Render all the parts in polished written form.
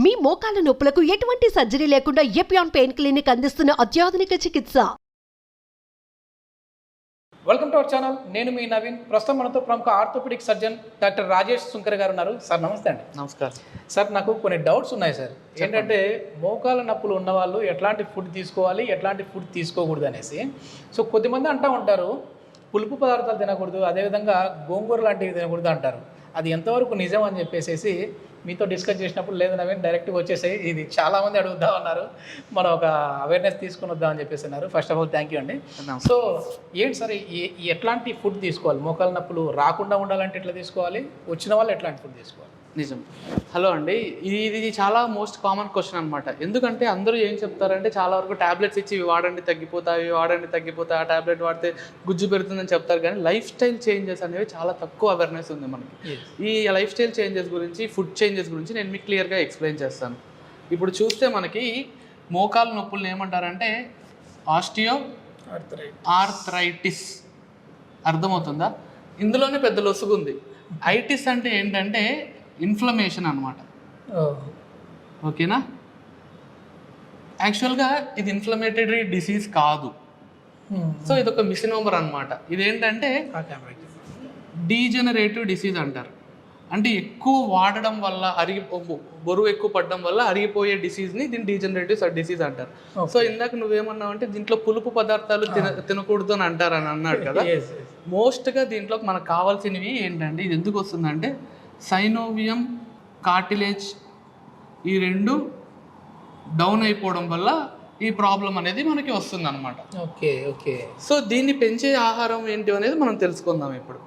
మీ మోకాల నొప్పులకు ఎటువంటి సర్జరీ లేకుండా ఎపియాన్ పెయిన్ క్లినిక్ అందిస్తున్న అత్యాధునిక చికిత్స. Welcome to our channel. నేను మీ నవీన్. ప్రస్తుతం మనతో ప్రముఖ orthopedic surgeon doctor Rajesh Sunkar గారు ఉన్నారు. సార్ నమస్తే అండి. నమస్కారం సార్, నాకు కొన్ని డౌట్స్ ఉన్నాయి సార్. ఏంటంటే మోకాల నొప్పులు ఉన్న వాళ్ళు ఎట్లాంటి ఫుడ్ తీసుకోవాలి, ఎట్లాంటి ఫుడ్ తీసుకోకూడదు అనేసి. సో కొద్దిమంది అంటూ ఉంటారు పులుపు పదార్థాలు తినకూడదు, అదేవిధంగా గోంగూర లాంటివి తినకూడదు అంటారు. అది ఎంతవరకు నిజం అని చెప్పేసి మీతో డిస్కస్ చేసినప్పుడు లేదు నవీన్ డైరెక్ట్గా వచ్చేసాయి, ఇది చాలామంది అడుగుతా ఉన్నారు, మనం ఒక అవేర్నెస్ తీసుకుని వద్దామని చెప్పేసి అన్నారు. First of all thank you అండి. సో ఏంటి సార్, ఎట్లాంటి ఫుడ్ తీసుకోవాలి? మోకాల నొప్పులు రాకుండా ఉండాలంటే ఎట్లా తీసుకోవాలి, వచ్చిన వాళ్ళు ఎట్లాంటి ఫుడ్ తీసుకోవాలి? నిజం. హలో అండి, ఇది చాలా మోస్ట్ కామన్ క్వశ్చన్ అనమాట. ఎందుకంటే అందరూ ఏం చెప్తారంటే చాలా వరకు ట్యాబ్లెట్స్ ఇచ్చి ఇవి వాడండి తగ్గిపోతాయి, ఆ ట్యాబ్లెట్ వాడితే గుజ్జు పెడుతుందని చెప్తారు. కానీ లైఫ్ స్టైల్ చేంజెస్ అనేవి చాలా తక్కువ అవేర్నెస్ ఉంది మనకి. ఈ లైఫ్ స్టైల్ చేంజెస్ గురించి, ఫుడ్ చేంజెస్ గురించి నేను మీకు క్లియర్గా ఎక్స్ప్లెయిన్ చేస్తాను. ఇప్పుడు చూస్తే మనకి మోకాల నొప్పులను ఏమంటారంటే ఆస్టియో ఆర్థరైటిస్. అర్థమవుతుందా? ఇందులోనే పెద్ద లొసుగు ఉంది. ఐటిస్ అంటే ఏంటంటే ఇన్ఫ్లమేషన్ అనమాట. ఓకేనా? యాక్చువల్గా ఇది ఇన్ఫ్లమేటరీ డిసీజ్ కాదు. సో ఇది ఒక మిస్నోమర్ అనమాట. ఇదేంటంటే డీజనరేటివ్ డిసీజ్ అంటారు. అంటే ఎక్కువ వాడడం వల్ల బరువు ఎక్కువ పడడం వల్ల అరిగిపోయే డిసీజ్ని దీన్ని డీజనరేటివ్ డిసీజ్ అంటారు. సో ఇందాక నువ్వేమన్నావు అంటే దీంట్లో పులుపు పదార్థాలు తినకూడదు అని అంటారు అని అన్నాడు కదా. మోస్ట్గా దీంట్లో మనకు కావాల్సినవి ఏంటంటే, ఇది ఎందుకు వస్తుందంటే సైనోవియం కార్టిలేజ్ ఈ రెండు డౌన్ అయిపోవడం వల్ల ఈ ప్రాబ్లం అనేది మనకి వస్తుంది అనమాట. ఓకే. సో దీన్ని పెంచే ఆహారం ఏంటి అనేది మనం తెలుసుకుందాం ఇప్పుడు.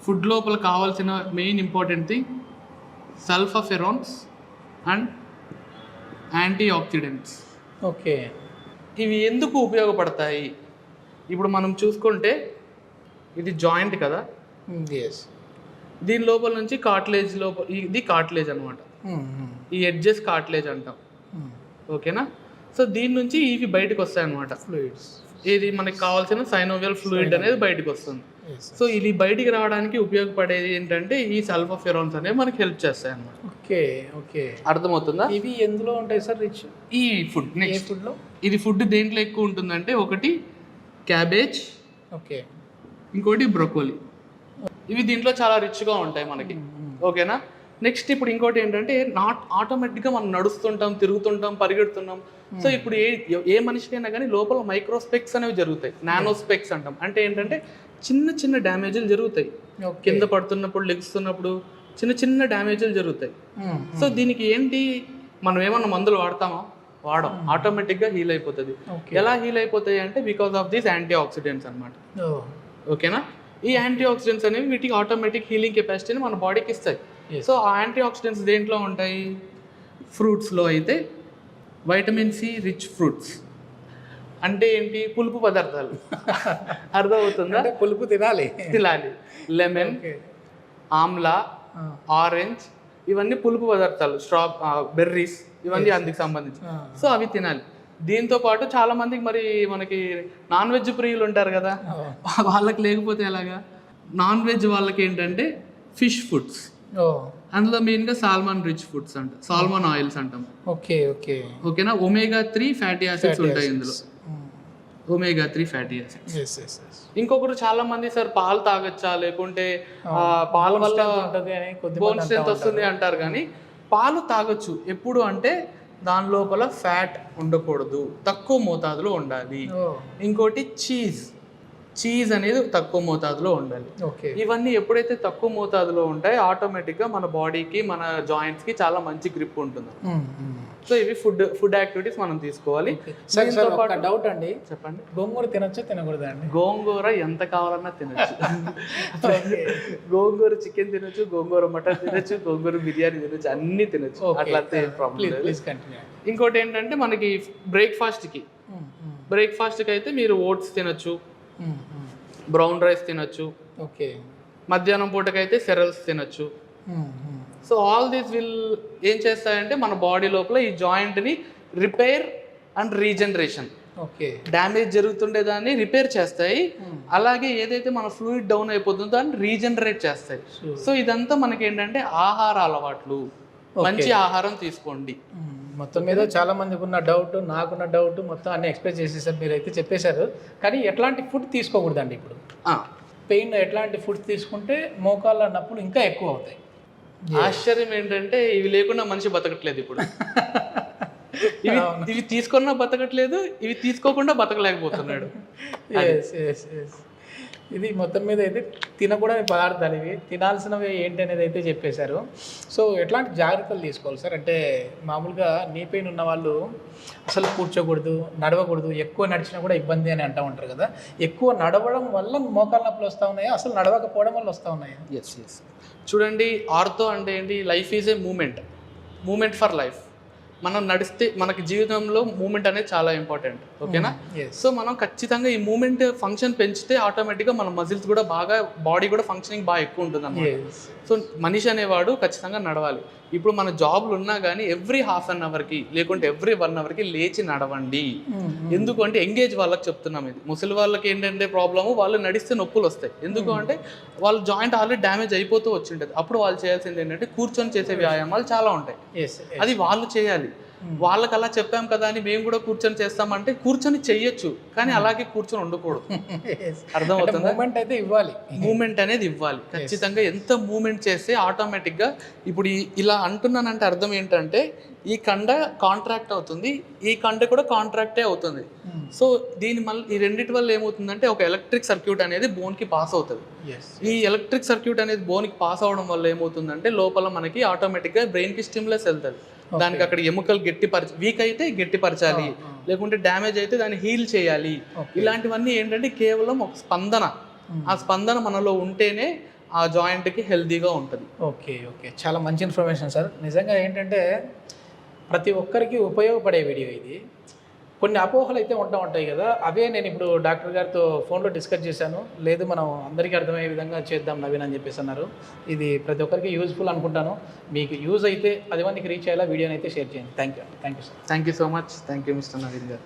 ఫుడ్ లోపల కావాల్సిన main important thing sulforaphanes and antioxidants. Okay. ఇవి ఎందుకు ఉపయోగపడతాయి? ఇప్పుడు మనం చూసుకుంటే ఇది జాయింట్ కదా, దీని లోపల నుంచి కార్టిలేజ్ లోపల, ఇది కార్టిలేజ్ అనమాట. ఈ ఎడ్జెస్ కార్టిలేజ్ అంటాం. ఓకేనా? సో దీని నుంచి ఇవి బయటకు వస్తాయి అనమాట, ఫ్లూయిడ్స్. ఇది మనకి కావాల్సిన సైనోవియల్ ఫ్లూయిడ్ అనేది బయటకు వస్తుంది. సో ఇది బయటికి రావడానికి ఉపయోగపడేది ఏంటంటే ఈ సల్ఫోఫెరాన్స్ అనేవి మనకి హెల్ప్ చేస్తాయి అనమాట. ఓకే. అర్థమవుతుందా? ఇవి ఎందులో ఉంటాయి సార్ రిచ్? ఈ ఫుడ్. నెక్స్ట్ ఫుడ్లో ఇది ఫుడ్ దేంట్లో ఎక్కువ ఉంటుందంటే ఒకటి క్యాబేజ్, ఓకే, ఇంకోటి బ్రొకోలీ. ఇవి దీంట్లో చాలా రిచ్గా ఉంటాయి మనకి. ఓకేనా? నెక్స్ట్ ఇప్పుడు ఇంకోటి ఏంటంటే ఆటోమేటిక్గా మనం నడుస్తుంటాం, తిరుగుతుంటాం, పరిగెడుతున్నాం. సో ఇప్పుడు ఏ మనిషికైనా కానీ లోపల మైక్రోస్పెక్స్ అనేవి జరుగుతాయి, నానోస్పెక్స్ అంటాం. అంటే ఏంటంటే చిన్న చిన్న డ్యామేజ్లు జరుగుతాయి. కింద పడుతున్నప్పుడు, లెగుస్తున్నప్పుడు చిన్న డ్యామేజ్లు జరుగుతాయి. సో దీనికి ఏంటి, మనం ఏమన్నా మందులు వాడతామా? వాడం. ఆటోమేటిక్గా హీల్ అయిపోతుంది. ఎలా హీల్ అయిపోతాయి అంటే because of these antioxidants అనమాట. ఓకేనా? ఈ యాంటీ ఆక్సిడెంట్స్ అనేవి వీటికి ఆటోమేటిక్ హీలింగ్ కెపాసిటీని మన బాడీకి ఇస్తాయి. సో ఆ యాంటీ ఆక్సిడెంట్స్ దేంట్లో ఉంటాయి? ఫ్రూట్స్లో అయితే వైటమిన్ సి రిచ్ ఫ్రూట్స్. అంటే ఏంటి? పులుపు పదార్థాలు. అర్థమవుతుందా? పులుపు తినాలి. లెమన్, ఆమ్లా, ఆరెంజ్ ఇవన్నీ పులుపు పదార్థాలు. బెర్రీస్ ఇవన్నీ అందుకు సంబంధించి. సో అవి తినాలి. దీంతో పాటు చాలా మందికి మరి మనకి నాన్ వెజ్ ప్రియులు ఉంటారు కదా, వాళ్ళకి లేకపోతే ఎలాగా? నాన్ వెజ్ వాళ్ళకి ఏంటంటే ఫిష్ ఫుడ్స్. అందులో మెయిన్గా సాల్మన్ రిచ్ ఫుడ్స్ అంటాం, సాల్మన్ ఆయిల్స్ అంటాం. ఓకేనా? ఒమేగా-3 ఫ్యాటీ యాసిడ్స్ ఉంటాయి ఇందులో. ఒమేగా-3 ఫ్యాటీ యాసిడ్స్. ఇంకొకరు చాలా మంది సార్ పాలు తాగొచ్చా, లేకుంటే పాల వల్ల బోన్ స్ట్రెంత్ వస్తుంది అంటారు. కానీ పాలు తాగొచ్చు. ఎప్పుడు అంటే దాని లోపల ఫ్యాట్ ఉండకూడదు, తక్కువ మోతాదులో ఉండాలి. ఇంకోటి చీజ్ అనేది తక్కువ మోతాదులో ఉండాలి. ఇవన్నీ ఎప్పుడైతే తక్కువ మోతాదులో ఉంటాయో ఆటోమేటిక్గా మన బాడీకి, మన జాయింట్స్కి చాలా మంచి గ్రిప్ ఉంటుంది. సో ఇవి ఫుడ్ యాక్టివిటీస్ మనం తీసుకోవాలి. డౌట్ అండి, చెప్పండి. గోంగూర తినొచ్చా తినకూడదా అండి? గోంగూర ఎంత కావాలన్నా తినచ్చు. గోంగూర చికెన్ తినొచ్చు, గోంగూర మటన్ తినొచ్చు, గోంగూర బిర్యానీ తినొచ్చు, అన్ని తినొచ్చు. అట్లా ఇంకోటి ఏంటంటే మనకి బ్రేక్ఫాస్ట్కి అయితే మీరు ఓట్స్ తినొచ్చు, బ్రౌన్ రైస్ తినొచ్చు. మధ్యాహ్నం పూటకైతే సెరల్స్ తినొచ్చు. సో ఆల్ దీస్ ఏం చేస్తాయంటే మన బాడీ లోపల ఈ జాయింట్ని రిపేర్ అండ్ రీజనరేషన్, డ్యామేజ్ జరుగుతుండే దాన్ని రిపేర్ చేస్తాయి. అలాగే ఏదైతే మన ఫ్లూయిడ్ డౌన్ అయిపోతుందో దాన్ని రీజనరేట్ చేస్తాయి. సో ఇదంతా మనకి ఏంటంటే ఆహార అలవాట్లు. మంచి ఆహారం తీసుకోండి. మొత్తం మీద చాలా మందికి ఉన్న డౌట్, నాకున్న డౌట్ మొత్తం అన్ని ఎక్స్ప్రెస్ చేసేసారు, మీరు అయితే చెప్పేశారు. కానీ ఎట్లాంటి ఫుడ్ తీసుకోకూడదండి ఇప్పుడు పెయిన్, ఎట్లాంటి ఫుడ్ తీసుకుంటే మోకాళ్ళ నొప్పులు ఇంకా ఎక్కువ అవుతాయి? ఆశ్చర్యం ఏంటంటే ఇవి లేకుండా మనిషి బతకట్లేదు ఇప్పుడు. ఇవి తీసుకున్నా బతకట్లేదు, ఇవి తీసుకోకుండా బతకలేకపోతున్నాడు. ఇది మొత్తం మీద అయితే తినకూడని పదార్థాలు ఇవి, తినాల్సినవి ఏంటి అనేది అయితే చెప్పేశారు. సో ఎట్లాంటి జాగ్రత్తలు తీసుకోవాలి సార్? అంటే మామూలుగా నీ పెయిన్ ఉన్న వాళ్ళు అసలు కూర్చోకూడదు, నడవకూడదు, ఎక్కువ నడిచినా కూడా ఇబ్బంది అని అంటూ ఉంటారు కదా. ఎక్కువ నడవడం వల్ల మోకాళ్ళ నొప్పులు వస్తూ ఉన్నాయా, అసలు నడవకపోవడం వల్ల వస్తూ ఉన్నాయా? ఎస్ చూడండి, ఆర్థో అంటే ఏంటి? Life is a moment for life. మనం నడిస్తే మనకి జీవితంలో మూమెంట్ అనేది చాలా ఇంపార్టెంట్, ఓకేనా? సో మనం ఖచ్చితంగా ఈ మూమెంట్ ఫంక్షన్ పెంచితే ఆటోమేటిక్గా మన మజిల్స్ కూడా బాగా, బాడీ కూడా ఫంక్షనింగ్ బాగా ఎక్కువ ఉంటుంది అన్నమాట. సో మనిషి అనేవాడు ఖచ్చితంగా నడవాలి. ఇప్పుడు మన జాబ్లు ఉన్నా కానీ ఎవ్రీ హాఫ్ అన్ అవర్కి లేకుంటే ఎవ్రీ 1 అవర్కి లేచి నడవండి. ఎందుకు అంటే ఎంగేజ్ వాళ్ళకి చెప్తున్నాం ఇది. ముసలి వాళ్ళకి ఏంటంటే ప్రాబ్లము, వాళ్ళు నడిస్తే నొప్పులు వస్తాయి. ఎందుకు అంటే వాళ్ళ జాయింట్ ఆల్రెడీ డ్యామేజ్ అయిపోతూ వచ్చి ఉంటుంది. అప్పుడు వాళ్ళు చేయాల్సింది ఏంటంటే కూర్చొని చేసే వ్యాయామాలు చాలా ఉంటాయి, అది వాళ్ళు చేయాలి. వాళ్ళకి అలా చెప్పాం కదా అని మేము కూడా కూర్చొని చేస్తామంటే కూర్చొని చెయ్యొచ్చు, కానీ అలాగే కూర్చొని ఉండకూడదు. అర్థమవుతుందా? మూమెంట్ అయితే ఇవ్వాలి, మూమెంట్ అనేది ఇవ్వాలి ఖచ్చితంగా. ఎంత మూమెంట్ చేస్తే ఆటోమేటిక్గా, ఇప్పుడు ఇలా అంటున్నానంటే అర్థం ఏంటంటే ఈ కండ కాంట్రాక్ట్ అవుతుంది, ఈ కండ కూడా కాంట్రాక్టే అవుతుంది. సో దీని మళ్ళీ ఈ రెండింటి వల్ల ఏమవుతుందంటే ఒక ఎలక్ట్రిక్ సర్క్యూట్ అనేది బోన్కి పాస్ అవుతుంది. ఈ ఎలక్ట్రిక్ సర్క్యూట్ అనేది బోన్కి పాస్ అవడం వల్ల ఏమవుతుందంటే లోపల మనకి ఆటోమేటిక్గా బ్రెయిన్కి స్టిమ్యులస్ వెళ్తుంది. దానికి అక్కడ ఎముకలు వీక్ అయితే గట్టిపరచాలి, లేకుంటే డ్యామేజ్ అయితే దాన్ని హీల్ చేయాలి. ఇలాంటివన్నీ ఏంటంటే కేవలం ఒక స్పందన, ఆ స్పందన మనలో ఉంటేనే ఆ జాయింట్కి హెల్తీగా ఉంటుంది. ఓకే, చాలా మంచి ఇన్ఫర్మేషన్ సార్. నిజంగా ఏంటంటే ప్రతి ఒక్కరికి ఉపయోగపడే వీడియో ఇది. కొన్ని అపోహలు అయితే ఉంటాయి కదా, అవే నేను ఇప్పుడు డాక్టర్ గారితో ఫోన్లో డిస్కస్ చేశాను. లేదు మనం అందరికీ అర్థమయ్యే విధంగా చేద్దాం నవీన్ అని చెప్పేసి అన్నారు. ఇది ప్రతి ఒక్కరికి యూజ్ఫుల్ అనుకుంటాను. మీకు యూజ్ అయితే 10 మందికి రీచ్ అయ్యేలా వీడియోని అయితే షేర్ చేయండి. Thank you sir. Thank you so much. Thank you mister Naveen గారు.